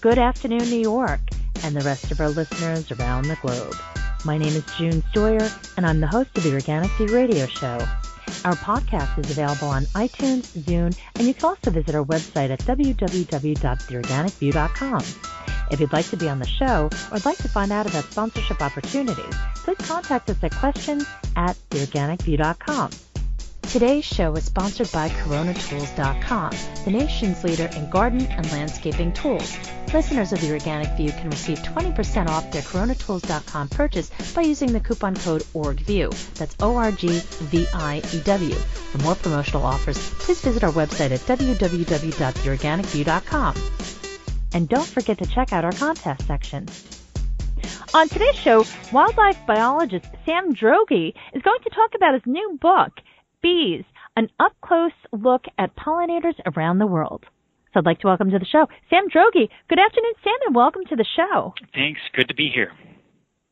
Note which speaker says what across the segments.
Speaker 1: Good afternoon, New York, and the rest of our listeners around the globe. My name is June Stoyer, and I'm the host of the Organic View Radio Show. Our podcast is available on iTunes, Zune, and you can also visit our website at www.theorganicview.com. If you'd like to be on the show or would like to find out about sponsorship opportunities, please contact us at questions@theorganicview.com. Today's show is sponsored by coronatools.com, the nation's leader in garden and landscaping tools. Listeners of The Organic View can receive 20% off their coronatools.com purchase by using the coupon code ORGVIEW. That's ORGVIEW. For more promotional offers, please visit our website at www.theorganicview.com. And don't forget to check out our contest section. On today's show, wildlife biologist Sam Droege is going to talk about his new book, Bees, an up-close look at pollinators around the world. So I'd like to welcome to the show Sam Droege. Good afternoon, Sam, and welcome to the show.
Speaker 2: Thanks. Good to be here.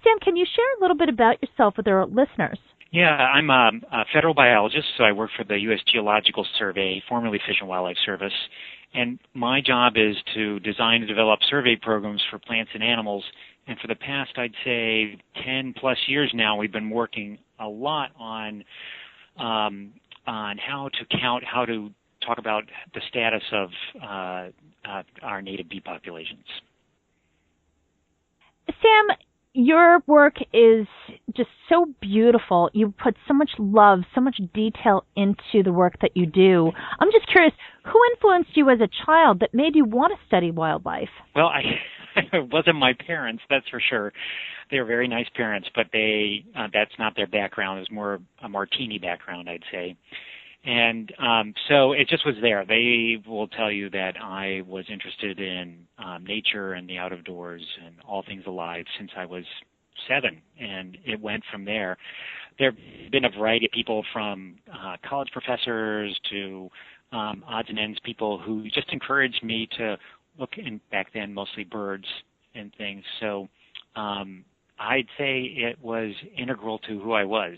Speaker 1: Sam, can you share a little bit about yourself with our listeners?
Speaker 2: Yeah, I'm a federal biologist, so I work for the U.S. Geological Survey, formerly Fish and Wildlife Service. And my job is to design and develop survey programs for plants and animals. And for the past, I'd say, 10-plus years now, we've been working a lot on how to count, how to talk about the status of our native bee populations.
Speaker 1: Sam, your work is just so beautiful. You put so much love, so much detail into the work that you do. I'm just curious, who influenced you as a child that made you want to study wildlife?
Speaker 2: Well, it wasn't my parents, that's for sure. They were very nice parents, but that's not their background. It was more a martini background, I'd say. And so it just was there. They will tell you that I was interested in nature and the outdoors and all things alive since I was 7, and it went from there. There have been a variety of people from college professors to odds and ends people who just encouraged me to look, and back then mostly birds and things. So I'd say it was integral to who I was.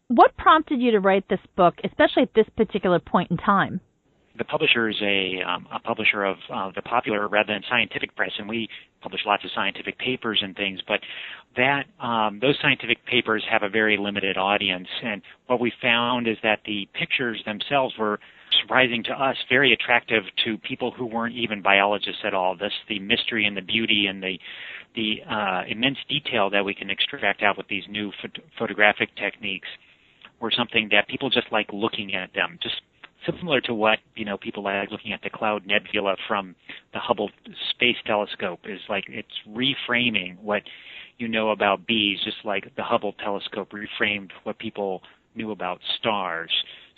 Speaker 1: What prompted you to write this book, especially at this particular point in time?
Speaker 2: The publisher is a publisher of the popular rather than scientific press, and we publish lots of scientific papers and things, but those scientific papers have a very limited audience, and what we found is that the pictures themselves were surprising to us, very attractive to people who weren't even biologists at all. The mystery and the beauty and the immense detail that we can extract out with these new photographic techniques were something that people just like looking at them, just similar to what people like looking at the Cloud Nebula from the Hubble Space Telescope. Is like it's reframing what you know about bees, just like the Hubble telescope reframed what people knew about stars.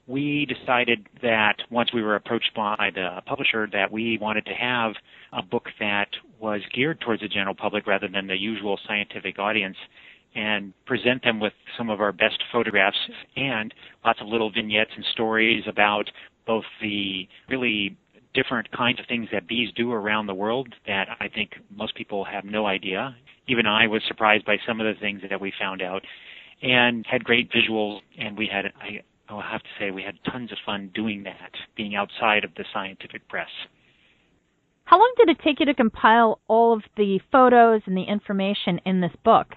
Speaker 2: We decided that once we were approached by the publisher that we wanted to have a book that was geared towards the general public rather than the usual scientific audience, and present them with some of our best photographs and lots of little vignettes and stories about both the really different kinds of things that bees do around the world that I think most people have no idea. Even I was surprised by some of the things that we found out, and had great visuals, and we had, I'll have to say, we had tons of fun doing that, being outside of the scientific press.
Speaker 1: How long did it take you to compile all of the photos and the information in this book?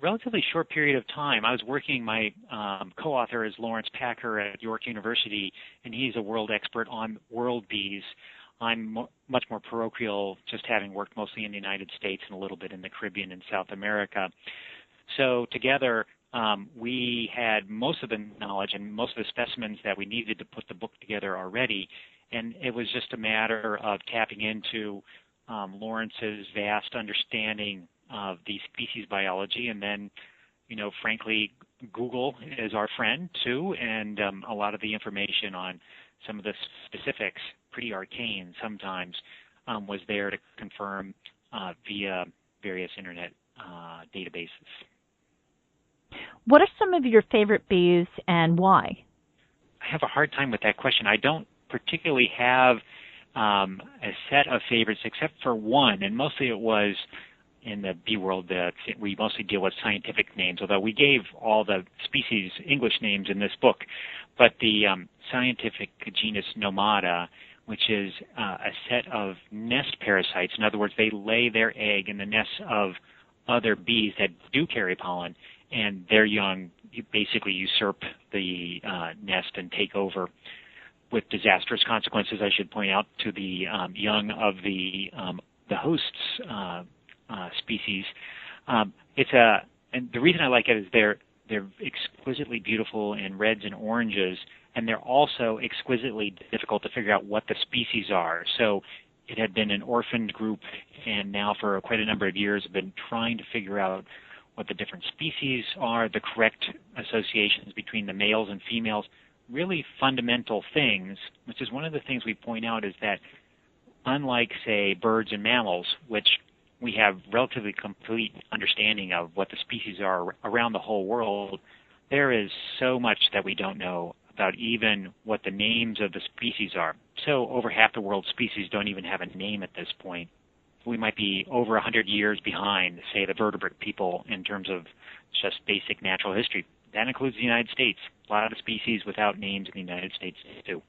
Speaker 2: Relatively short period of time. I was working, my co-author is Lawrence Packer at York University, and he's a world expert on world bees. I'm much more parochial, just having worked mostly in the United States and a little bit in the Caribbean and South America. So together, we had most of the knowledge and most of the specimens that we needed to put the book together already, and it was just a matter of tapping into Lawrence's vast understanding of the species biology, and then, frankly, Google is our friend too, and a lot of the information on some of the specifics, pretty arcane sometimes, was there to confirm via various internet databases.
Speaker 1: What are some of your favorite bees and why?
Speaker 2: I have a hard time with that question. I don't particularly have a set of favorites except for one, and mostly it was in the bee world that we mostly deal with scientific names, although we gave all the species English names in this book. But the scientific genus Nomada, which is a set of nest parasites. In other words, they lay their egg in the nests of other bees that do carry pollen, and their young basically usurp the nest and take over, with disastrous consequences, I should point out, to the young of the host's species. And the reason I like it is they're exquisitely beautiful in reds and oranges, and they're also exquisitely difficult to figure out what the species are. So it had been an orphaned group, and now for quite a number of years have been trying to figure out what the different species are, the correct associations between the males and females, really fundamental things, which is one of the things we point out is that unlike, say, birds and mammals, which we have relatively complete understanding of what the species are around the whole world, there is so much that we don't know about even what the names of the species are. So over half the world's species don't even have a name at this point. We might be over 100 years behind, say, the vertebrate people in terms of just basic natural history. That includes the United States. A lot of species without names in the United States too.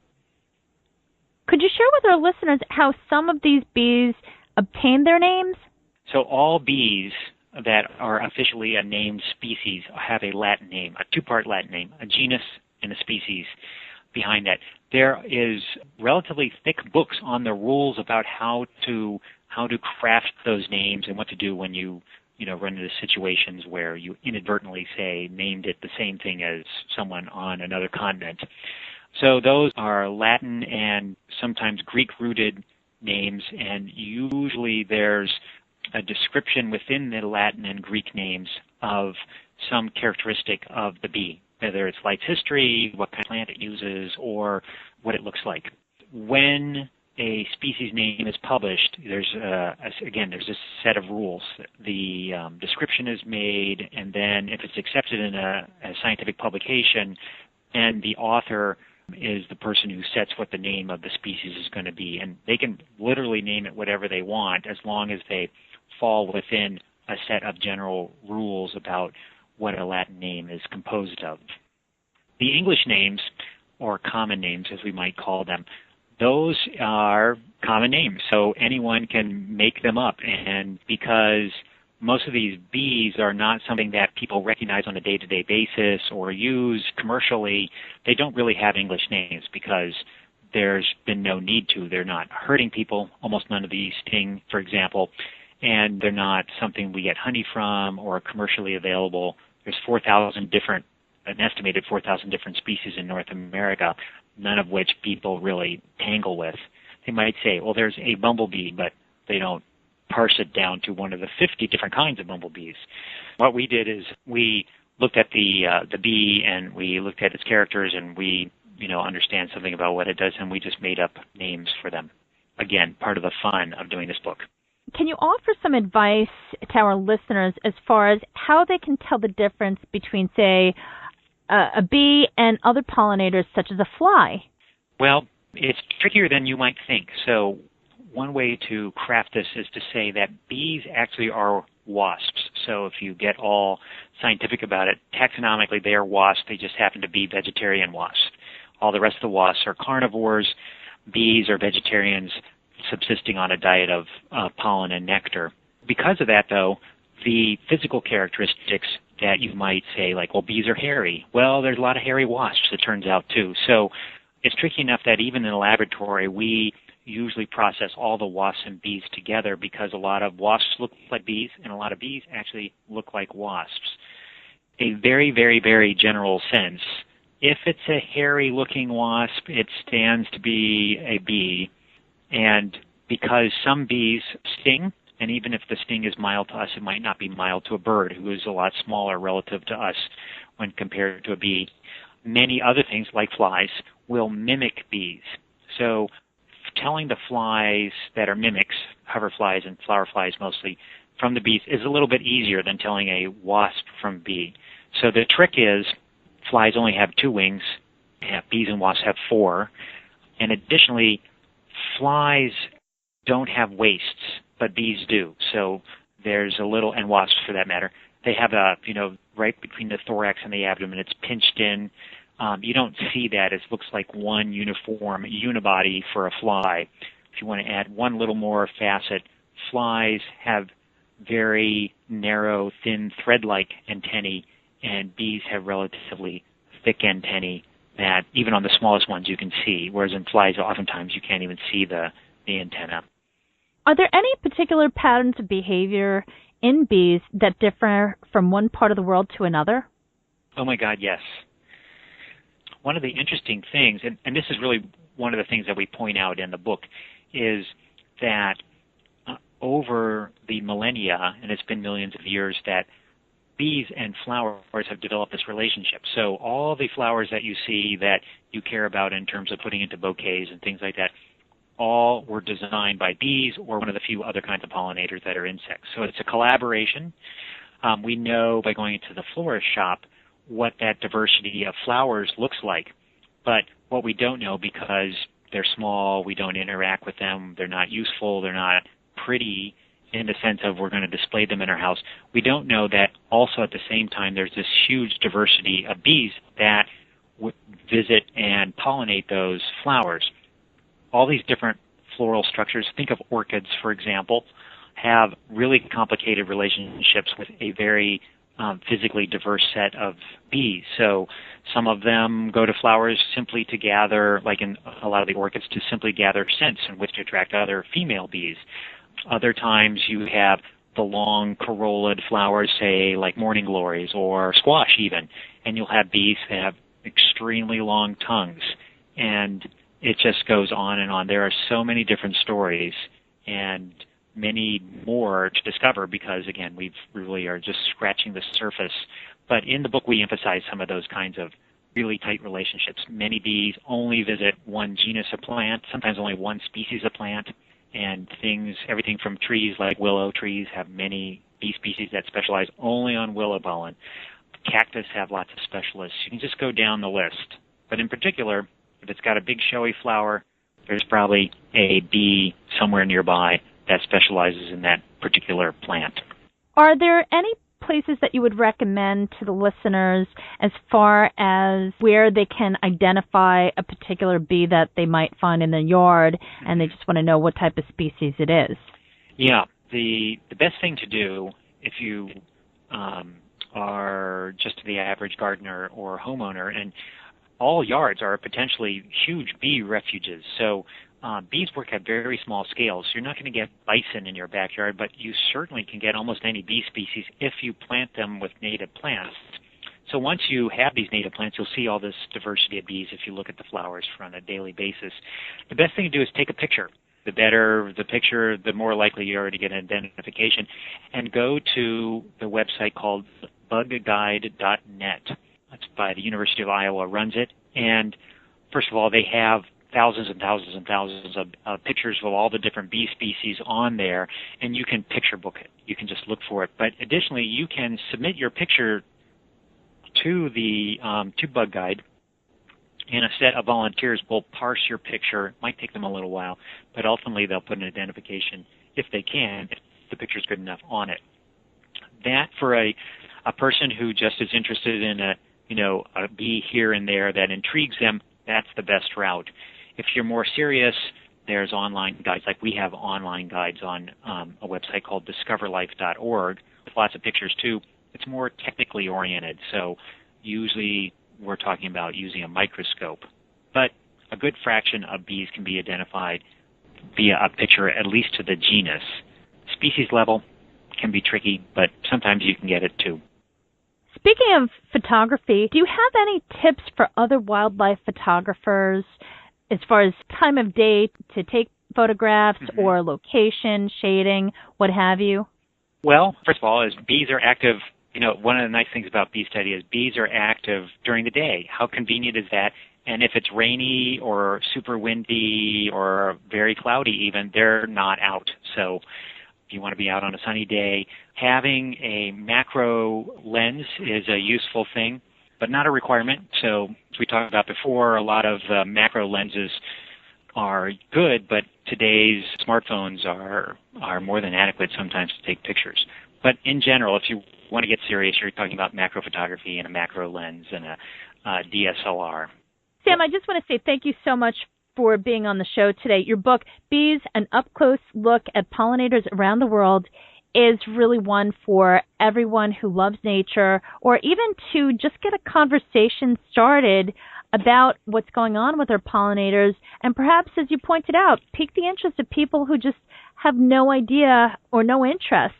Speaker 1: Could you share with our listeners how some of these bees obtain their names?
Speaker 2: So all bees that are officially a named species have a Latin name, a two-part Latin name, a genus and a species behind that. There is relatively thick books on the rules about how to craft those names and what to do when you run into situations where you inadvertently, say, named it the same thing as someone on another continent. So those are Latin and sometimes Greek-rooted names, and usually there's a description within the Latin and Greek names of some characteristic of the bee, whether it's life's history, what kind of plant it uses, or what it looks like. When a species name is published, there's a set of rules. The description is made, and then if it's accepted in a scientific publication, and the author is the person who sets what the name of the species is going to be. And they can literally name it whatever they want as long as they fall within a set of general rules about what a Latin name is composed of. The English names, or common names as we might call them, those are common names, so anyone can make them up. And because most of these bees are not something that people recognize on a day-to-day basis or use commercially, they don't really have English names because there's been no need to. They're not hurting people. Almost none of these sting, for example, and they're not something we get honey from or commercially available. There's an estimated 4,000 different species in North America, none of which people really tangle with. They might say, well, there's a bumblebee, but they don't parse it down to one of the 50 different kinds of bumblebees. What we did is we looked at the bee and we looked at its characters and we, understand something about what it does, and we just made up names for them. Again, part of the fun of doing this book.
Speaker 1: Can you offer some advice to our listeners as far as how they can tell the difference between, say, a bee and other pollinators such as a fly?
Speaker 2: Well, it's trickier than you might think. So one way to craft this is to say that bees actually are wasps. So if you get all scientific about it, taxonomically they are wasps. They just happen to be vegetarian wasps. All the rest of the wasps are carnivores. Bees are vegetarians subsisting on a diet of pollen and nectar. Because of that, though, the physical characteristics that you might say, like, well, bees are hairy. Well, there's a lot of hairy wasps, it turns out, too. So it's tricky enough that even in a laboratory, we usually process all the wasps and bees together because a lot of wasps look like bees and a lot of bees actually look like wasps. A very, very, very general sense, if it's a hairy-looking wasp, it stands to be a bee. And because some bees sting, and even if the sting is mild to us, it might not be mild to a bird, who is a lot smaller relative to us when compared to a bee. Many other things, like flies, will mimic bees. So telling the flies that are mimics, hoverflies and flower flies mostly, from the bees is a little bit easier than telling a wasp from bee. So the trick is flies only have 2 wings, bees and wasps have 4, and additionally, flies don't have waists, but bees do. So there's a little, and wasps for that matter, they have right between the thorax and the abdomen, it's pinched in you don't see that. It looks like one uniform unibody for a fly. If you want to add one little more facet, flies have very narrow, thin, thread-like antennae, and bees have relatively thick antennae that even on the smallest ones you can see, whereas in flies oftentimes you can't even see the antenna.
Speaker 1: Are there any particular patterns of behavior in bees that differ from one part of the world to another?
Speaker 2: Oh my God, yes. One of the interesting things, and this is really one of the things that we point out in the book, is that over the millennia, and it's been millions of years, that bees and flowers have developed this relationship. So all the flowers that you see that you care about in terms of putting into bouquets and things like that, all were designed by bees or one of the few other kinds of pollinators that are insects. So it's a collaboration. We know by going into the florist shop what that diversity of flowers looks like. But what we don't know, because they're small, we don't interact with them, they're not useful, they're not pretty in the sense of we're going to display them in our house, we don't know that also at the same time there's this huge diversity of bees that visit and pollinate those flowers. All these different floral structures, think of orchids, for example, have really complicated relationships with a very physically diverse set of bees. So some of them go to flowers simply to gather, like in a lot of the orchids, to simply gather scents in which to attract other female bees. Other times you have the long corollid flowers, say like morning glories or squash even, and you'll have bees that have extremely long tongues. And it just goes on and on. There are so many different stories and many more to discover because, again, we really are just scratching the surface. But in the book, we emphasize some of those kinds of really tight relationships. Many bees only visit one genus of plant, sometimes only one species of plant, and everything from trees like willow trees have many bee species that specialize only on willow pollen. Cactus have lots of specialists. You can just go down the list. But in particular, if it's got a big showy flower, there's probably a bee somewhere nearby that specializes in that particular plant.
Speaker 1: Are there any places that you would recommend to the listeners as far as where they can identify a particular bee that they might find in the yard and they just want to know what type of species it is?
Speaker 2: Yeah, the best thing to do if you are just the average gardener or homeowner, and all yards are potentially huge bee refuges. So bees work at very small scales. You're not going to get bison in your backyard, but you certainly can get almost any bee species if you plant them with native plants. So once you have these native plants, you'll see all this diversity of bees if you look at the flowers on a daily basis. The best thing to do is take a picture. The better the picture, the more likely you are to get an identification. And go to the website called bugguide.net. That's by the University of Iowa, runs it. And first of all, they have thousands and thousands and thousands of pictures of all the different bee species on there, and you can picture book it. You can just look for it. But additionally, you can submit your picture to the to Bug Guide, and a set of volunteers will parse your picture. It might take them a little while, but ultimately they'll put an identification, if they can, if the picture's good enough, on it. That for a person who just is interested in a bee here and there that intrigues them, that's the best route. If you're more serious, there's online guides. Like we have online guides on a website called discoverlife.org with lots of pictures too. It's more technically oriented, so usually we're talking about using a microscope. But a good fraction of bees can be identified via a picture, at least to the genus. Species level can be tricky, but sometimes you can get it too.
Speaker 1: Speaking of photography, do you have any tips for other wildlife photographers as far as time of day to take photographs or location, shading, what have you?
Speaker 2: Well, first of all, as bees are active, one of the nice things about bee study is bees are active during the day. How convenient is that? And if it's rainy or super windy or very cloudy even, they're not out. So if you want to be out on a sunny day, having a macro lens is a useful thing, but not a requirement. So as we talked about before, a lot of macro lenses are good, but today's smartphones are more than adequate sometimes to take pictures. But in general, if you want to get serious, you're talking about macro photography and a macro lens and DSLR.
Speaker 3: Sam, I just want to say thank you so much for being on the show today. Your book, Bees, an up-close look at pollinators around the world, is really one for everyone who loves nature, or even to just get a conversation started about what's going on with our pollinators, and perhaps, as you pointed out, pique the interest of people who just have no idea or no interest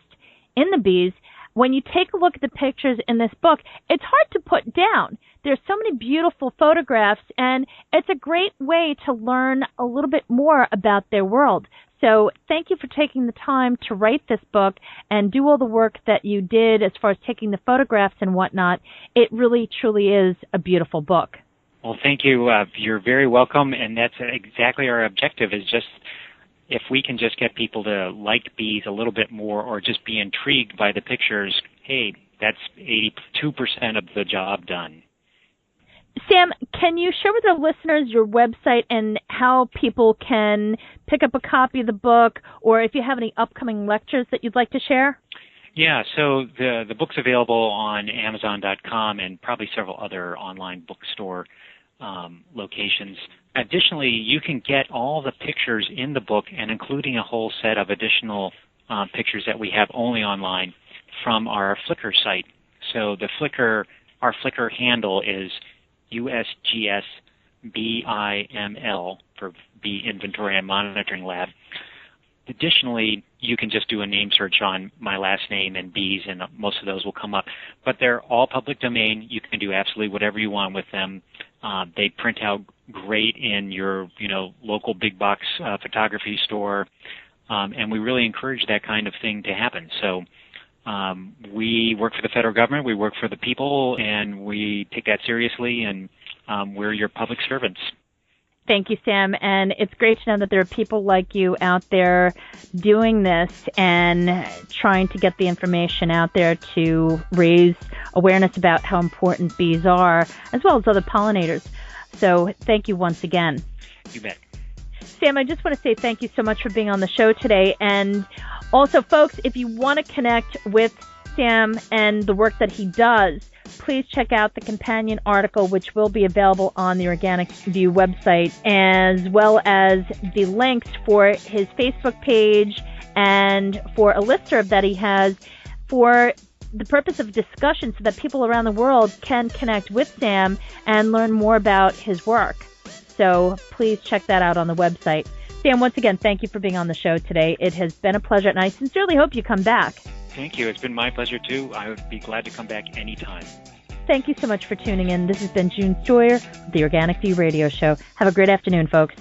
Speaker 3: in the bees. When you take a look at the pictures in this book, it's hard to put down. There's so many beautiful photographs, and it's a great way to learn a little bit more about their world. So thank you for taking the time to write this book and do all the work that you did as far as taking the photographs and whatnot. It really, truly is a beautiful book.
Speaker 2: Well, thank you. You're very welcome, and that's exactly our objective, is just if we can just get people to like bees a little bit more or just be intrigued by the pictures, hey, that's 82% of the job done.
Speaker 3: Sam, can you share with our listeners your website and how people can pick up a copy of the book, or if you have any upcoming lectures that you'd like to share?
Speaker 2: Yeah, so the book's available on Amazon.com and probably several other online bookstore locations. Additionally, you can get all the pictures in the book, and including a whole set of additional pictures that we have only online, from our Flickr site. So our Flickr handle is USGS-BIML for Bee Inventory and Monitoring Lab. Additionally, you can just do a name search on my last name and bees, and most of those will come up. But they're all public domain. You can do absolutely whatever you want with them. They print out great in your, local big box photography store, and we really encourage that kind of thing to happen. So we work for the federal government, we work for the people, and we take that seriously, and we're your public servants.
Speaker 3: Thank you, Sam. And it's great to know that there are people like you out there doing this and trying to get the information out there to raise awareness about how important bees are, as well as other pollinators. So thank you once again.
Speaker 2: You bet.
Speaker 3: Sam, I just want to say thank you so much for being on the show today. And also, folks, if you want to connect with Sam and the work that he does, please check out the companion article, which will be available on the Organic View website, as well as the links for his Facebook page and for a listserv that he has for the purpose of discussion, so that people around the world can connect with Sam and learn more about his work. So please check that out on the website. Sam, once again, thank you for being on the show today. It has been a pleasure, and I sincerely hope you come back.
Speaker 2: Thank you. It's been my pleasure, too. I would be glad to come back anytime.
Speaker 3: Thank you so much for tuning in. This has been June Stoyer, the Organic View Radio Show. Have a great afternoon, folks.